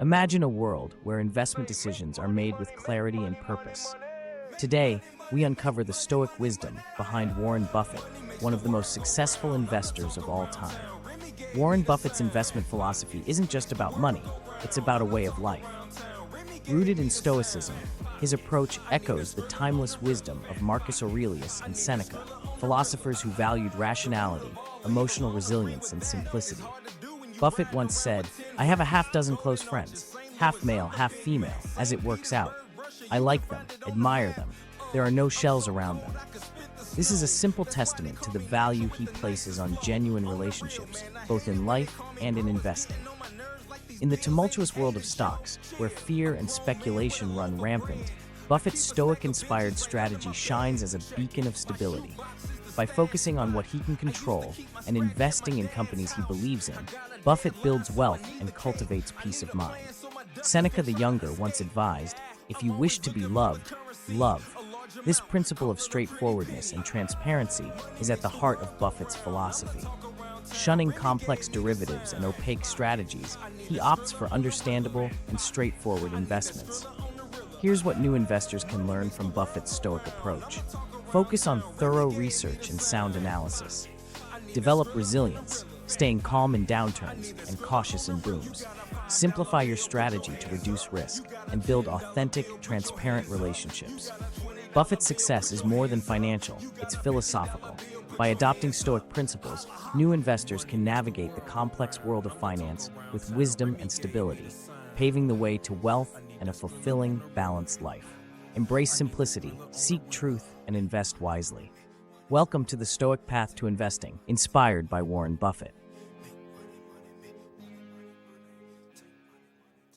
Imagine a world where investment decisions are made with clarity and purpose. Today, we uncover the Stoic wisdom behind Warren Buffett, one of the most successful investors of all time. Warren Buffett's investment philosophy isn't just about money, it's about a way of life. Rooted in Stoicism, his approach echoes the timeless wisdom of Marcus Aurelius and Seneca, philosophers who valued rationality, emotional resilience, and simplicity. Buffett once said, "I have a half dozen close friends, half male, half female, as it works out. I like them, admire them. There are no shells around them." This is a simple testament to the value he places on genuine relationships, both in life and in investing. In the tumultuous world of stocks, where fear and speculation run rampant, Buffett's Stoic-inspired strategy shines as a beacon of stability. By focusing on what he can control and investing in companies he believes in, Buffett builds wealth and cultivates peace of mind. Seneca the Younger once advised, "If you wish to be loved, love." This principle of straightforwardness and transparency is at the heart of Buffett's philosophy. Shunning complex derivatives and opaque strategies, he opts for understandable and straightforward investments. Here's what new investors can learn from Buffett's Stoic approach. Focus on thorough research and sound analysis. Develop resilience, staying calm in downturns and cautious in booms. Simplify your strategy to reduce risk and build authentic, transparent relationships. Buffett's success is more than financial, it's philosophical. By adopting Stoic principles, new investors can navigate the complex world of finance with wisdom and stability, paving the way to wealth and a fulfilling, balanced life. Embrace simplicity, seek truth, and invest wisely. Welcome to the Stoic path to investing, inspired by Warren Buffett.